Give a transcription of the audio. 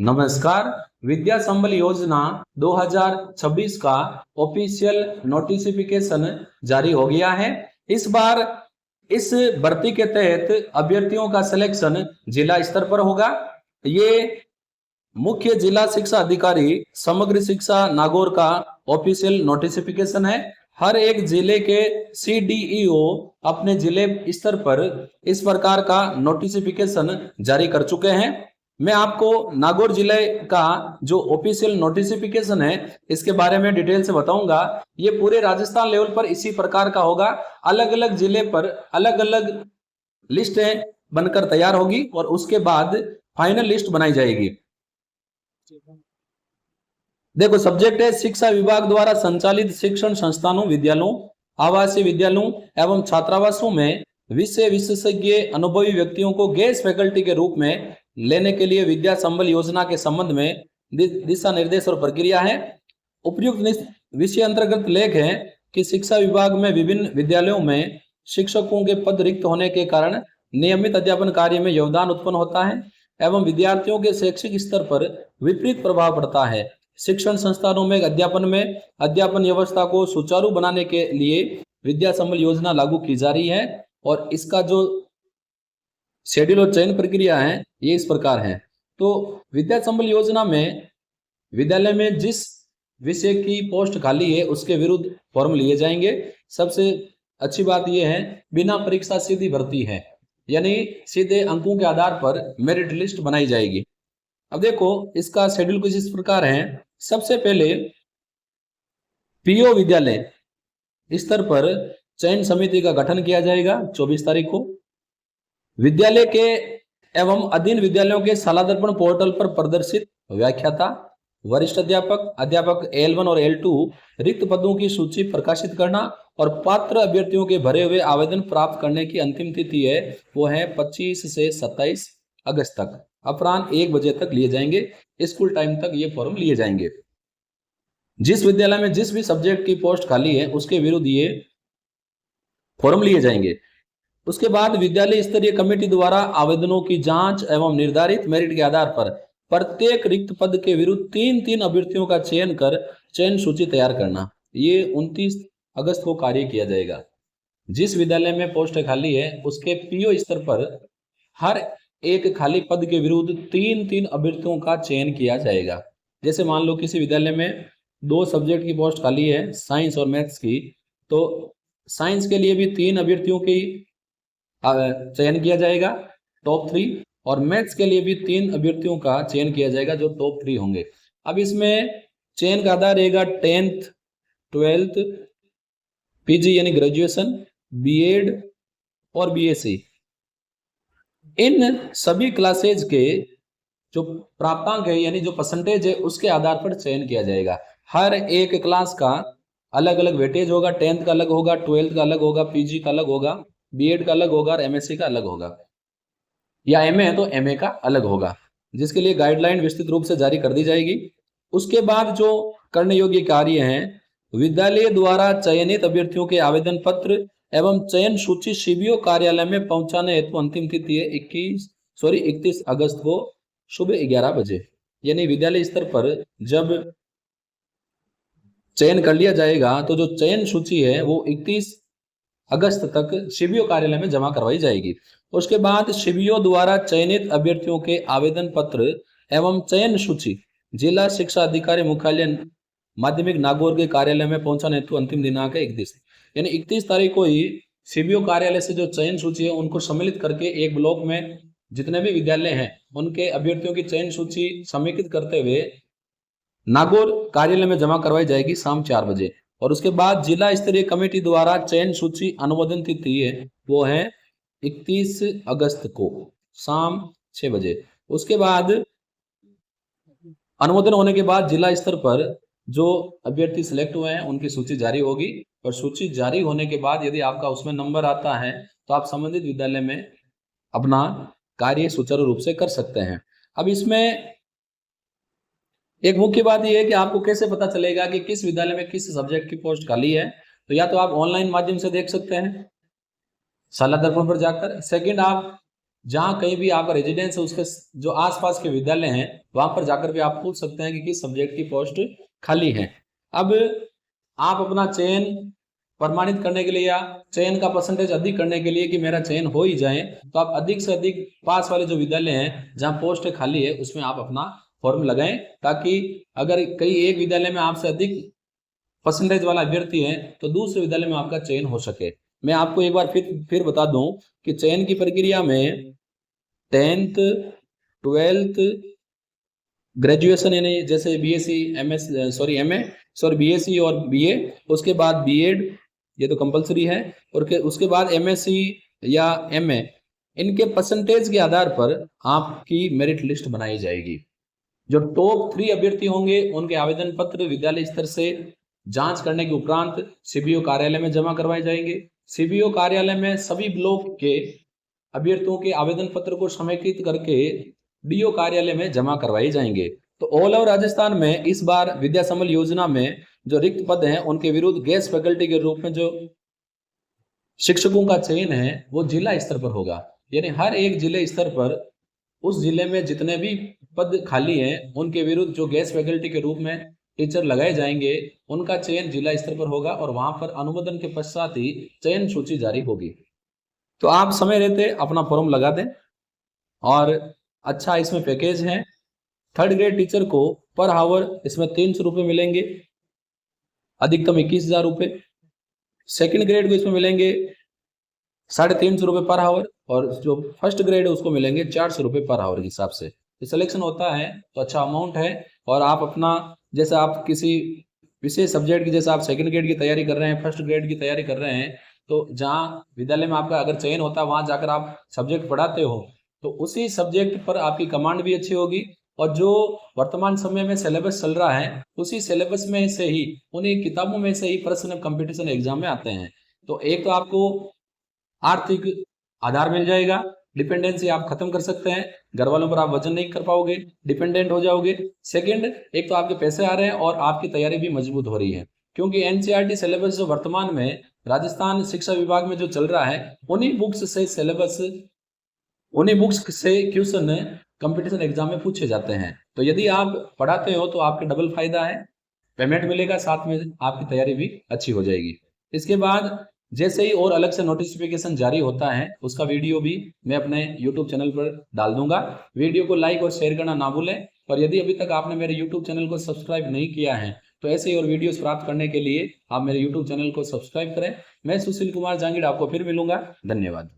नमस्कार। विद्या संबल योजना 2026 का ऑफिशियल नोटिफिकेशन जारी हो गया है। इस बार इस भर्ती के तहत अभ्यर्थियों का सिलेक्शन जिला स्तर पर होगा। ये मुख्य जिला शिक्षा अधिकारी समग्र शिक्षा नागौर का ऑफिशियल नोटिफिकेशन है। हर एक जिले के CDEO अपने जिले स्तर पर इस प्रकार का नोटिफिकेशन जारी कर चुके हैं। मैं आपको नागौर जिले का जो ऑफिशियल नोटिफिकेशन है इसके बारे में डिटेल से बताऊंगा। ये पूरे राजस्थान लेवल पर इसी प्रकार का होगा। अलग अलग जिले पर अलग अलग लिस्टें बनकर तैयार होगी और उसके बाद फाइनल लिस्ट बनाई जाएगी। देखो, सब्जेक्ट है शिक्षा विभाग द्वारा संचालित शिक्षण संस्थानों, विद्यालयों, आवासीय विद्यालयों एवं छात्रावासों में विषय विशेषज्ञ अनुभवी व्यक्तियों को गेस्ट फैकल्टी के रूप में लेने के लिए विद्या संबल योजना के संबंध में दिशा निर्देश और प्रक्रिया है। उपयुक्त विषय अंतर्गत लेख है कि शिक्षा विभाग में विभिन्न विद्यालयों में शिक्षकों के पद रिक्त होने के कारण नियमित अध्यापन कार्य में योगदान उत्पन्न होता है एवं विद्यार्थियों के शैक्षिक स्तर पर विपरीत प्रभाव पड़ता है। शिक्षण संस्थानों में अध्यापन व्यवस्था को सुचारू बनाने के लिए विद्या संबल योजना लागू की जा रही है और इसका जो शेड्यूल और चयन प्रक्रिया है ये इस प्रकार है। तो विद्या संबल योजना में विद्यालय में जिस विषय की पोस्ट खाली है उसके विरुद्ध फॉर्म लिए जाएंगे। सबसे अच्छी बात यह है बिना परीक्षा सीधी भर्ती है, यानी सीधे अंकों के आधार पर मेरिट लिस्ट बनाई जाएगी। अब देखो इसका शेड्यूल कुछ इस प्रकार है। सबसे पहले PO विद्यालय स्तर पर चयन समिति का गठन किया जाएगा 24 तारीख को। विद्यालय के एवं अधीन विद्यालयों के शाला दर्पण पोर्टल पर प्रदर्शित व्याख्याता, वरिष्ठ अध्यापक L1 और L2 रिक्त पदों की सूची प्रकाशित करना और पात्र अभ्यर्थियों के भरे हुए आवेदन प्राप्त करने की अंतिम तिथि है वो है 25 से 27 अगस्त तक अपराह्न 1 बजे तक लिए जाएंगे। स्कूल टाइम तक ये फॉर्म लिए जाएंगे। जिस विद्यालय में जिस भी सब्जेक्ट की पोस्ट खाली है उसके विरुद्ध ये फॉर्म लिए जाएंगे। उसके बाद विद्यालय स्तरीय कमेटी द्वारा आवेदनों की जांच एवं निर्धारित मेरिट के आधार पर प्रत्येक रिक्त पद के विरुद्ध 3 अभ्यर्थियों का चयन कर चयन सूची तैयार करना। ये 29 अगस्त को कार्य किया जाएगा। जिस विद्यालय में पोस्ट खाली है उसके PO स्तर पर हर एक खाली पद के विरुद्ध 3 अभ्यर्थियों का चयन किया जाएगा। जैसे मान लो किसी विद्यालय में 2 सब्जेक्ट की पोस्ट खाली है, साइंस और मैथ्स की, तो साइंस के लिए भी 3 अभ्यर्थियों की चयन किया जाएगा टॉप 3 और मैथ्स के लिए भी 3 अभ्यर्थियों का चयन किया जाएगा जो टॉप 3 होंगे। अब इसमें चयन का आधार रहेगा 10th 12th PG यानी ग्रेजुएशन, B.Ed और BSc। इन सभी क्लासेज के जो प्राप्तांक है यानी जो परसेंटेज है उसके आधार पर चयन किया जाएगा। हर एक क्लास का अलग अलग वेटेज होगा। 10th का अलग होगा, 12th का अलग होगा, PG का अलग होगा, B.Ed का अलग होगा और MSc का अलग होगा, या MA है तो MA का अलग होगा, जिसके लिए गाइडलाइन विस्तृत रूप से जारी कर दी जाएगी। उसके बाद जो करने योग्य कार्य हैं, विद्यालय द्वारा चयनित अभ्यर्थियों के आवेदन पत्र एवं चयन सूची CBO कार्यालय में पहुंचाने हेतु अंतिम तिथि है 31 अगस्त को सुबह 11 बजे। यानी विद्यालय स्तर पर जब चयन कर लिया जाएगा तो जो चयन सूची है वो 31 अगस्त तक CBO कार्यालय में जमा करवाई जाएगी। उसके बाद CBO द्वारा चयनित अभ्यर्थियों के आवेदन पत्र एवं चयन सूची जिला शिक्षा अधिकारी मुख्यालय माध्यमिक नागौर के कार्यालय में पहुंचाने हेतु अंतिम दिनांक है 31, यानी 31 तारीख को ही CBO कार्यालय से जो चयन सूची है उनको सम्मिलित करके एक ब्लॉक में जितने भी विद्यालय हैं उनके अभ्यर्थियों की चयन सूची समेकित करते हुए नागौर कार्यालय में जमा करवाई जाएगी शाम 4 बजे। और उसके बाद जिला स्तरीय कमेटी द्वारा चयन सूची अनुमोदन तिथि है वो है 31 अगस्त को शाम 6 बजे। उसके बाद अनुमोदन होने के बाद जिला स्तर पर जो अभ्यर्थी सिलेक्ट हुए हैं उनकी सूची जारी होगी और सूची जारी होने के बाद यदि आपका उसमें नंबर आता है तो आप संबंधित विद्यालय में अपना कार्य सुचारू रूप से कर सकते हैं। अब इसमें एक मुख्य बात यह है कि आपको कैसे पता चलेगा कि किस विद्यालय में किस सब्जेक्ट की पोस्ट खाली है। तो या तो आप ऑनलाइन माध्यम से देख सकते हैं शाला दर्पण पर जाकर। सेकंड, आप जहाँ कहीं भी आपका रेजिडेंस है उसके जो आसपास के विद्यालय हैं वहां पर जाकर भी आप पूछ सकते हैं कि किस सब्जेक्ट की पोस्ट खाली है। अब आप अपना चयन प्रमाणित करने के लिए या चयन का परसेंटेज अधिक करने के लिए कि मेरा चयन हो ही जाए, तो आप अधिक से अधिक पास वाले जो विद्यालय हैं जहाँ पोस्ट खाली है उसमें आप अपना फॉर्म लगाएं, ताकि अगर कई एक विद्यालय में आपसे अधिक परसेंटेज वाला अभ्यर्थी है तो दूसरे विद्यालय में आपका चयन हो सके। मैं आपको एक बार फिर बता दूं कि चयन की प्रक्रिया में 10th 12th ग्रेजुएशन यानी जैसे BSc MS sorry MA sorry BSc और बीए, उसके बाद बीएड ये तो कंपलसरी है, और उसके बाद एमएससी या एमए, इनके परसेंटेज के आधार पर आपकी मेरिट लिस्ट बनाई जाएगी। जो टॉप 3 अभ्यर्थी होंगे उनके आवेदन पत्र विद्यालय स्तर से जांच करने के उपरांत सीबीओ कार्यालय में जमा करवाए जाएंगे। सीबीओ कार्यालय में सभी ब्लॉक के अभ्यर्थियों के आवेदन पत्र को समेकित करके डीओ कार्यालय में जमा करवाए जाएंगे। तो ऑल ओवर राजस्थान में इस बार विद्या संबल योजना में जो रिक्त पद हैं उनके विरुद्ध गेस्ट फैकल्टी के रूप में जो शिक्षकों का चयन है वो जिला स्तर पर होगा, यानी हर एक जिले स्तर पर उस जिले में जितने भी पद खाली हैं उनके विरुद्ध जो गेस्ट फैकल्टी के रूप में टीचर लगाए जाएंगे उनका चयन जिला स्तर पर होगा और वहां पर अनुमोदन के पश्चात ही चयन सूची जारी होगी। तो आप समय रहते अपना फॉर्म लगा दें। और अच्छा इसमें पैकेज है, 3rd ग्रेड टीचर को पर आवर इसमें 300 रुपये मिलेंगे, अधिकतम 21,000 रुपये। 2nd ग्रेड को इसमें मिलेंगे 350 रुपये पर आवर, और जो 1st ग्रेड है उसको मिलेंगे 400 रुपये पर आवर के हिसाब से। सिलेक्शन होता है तो अच्छा अमाउंट है। और आप अपना जैसे आप किसी विशेष सब्जेक्ट की, जैसे आप 2nd ग्रेड की तैयारी कर रहे हैं, 1st ग्रेड की तैयारी कर रहे हैं, तो जहाँ विद्यालय में आपका अगर चयन होता है वहां जाकर आप सब्जेक्ट पढ़ाते हो तो उसी सब्जेक्ट पर आपकी कमांड भी अच्छी होगी, और जो वर्तमान समय में सिलेबस चल रहा है उसी सिलेबस में से ही, उन्हीं किताबों में से ही प्रश्न कंपटीशन एग्जाम में आते हैं। तो एक तो आपको आर्थिक आधार मिल जाएगा, डिपेंडेंसी आप खत्म कर सकते हैं, घर वालों पर आप वजन नहीं कर पाओगे, डिपेंडेंट हो जाओगे। सेकंड, एक तो आपके पैसे आ रहे हैं और आपकी तैयारी भी मजबूत हो रही है, क्योंकि एनसीईआरटी सिलेबस जो वर्तमान में राजस्थान शिक्षा विभाग में जो चल रहा है उन्हीं बुक्स से सिलेबस, उन्हीं बुक्स से क्वेश्चन कंपटीशन एग्जाम में पूछे जाते हैं। तो यदि आप पढ़ाते हो तो आपके डबल फायदा है, पेमेंट मिलेगा, साथ में आपकी तैयारी भी अच्छी हो जाएगी। इसके बाद जैसे ही और अलग से नोटिफिकेशन जारी होता है उसका वीडियो भी मैं अपने YouTube चैनल पर डाल दूंगा। वीडियो को लाइक और शेयर करना ना भूलें, और यदि अभी तक आपने मेरे YouTube चैनल को सब्सक्राइब नहीं किया है तो ऐसे ही और वीडियोस प्राप्त करने के लिए आप मेरे YouTube चैनल को सब्सक्राइब करें। मैं सुशील कुमार जांगीड़ आपको फिर मिलूंगा। धन्यवाद।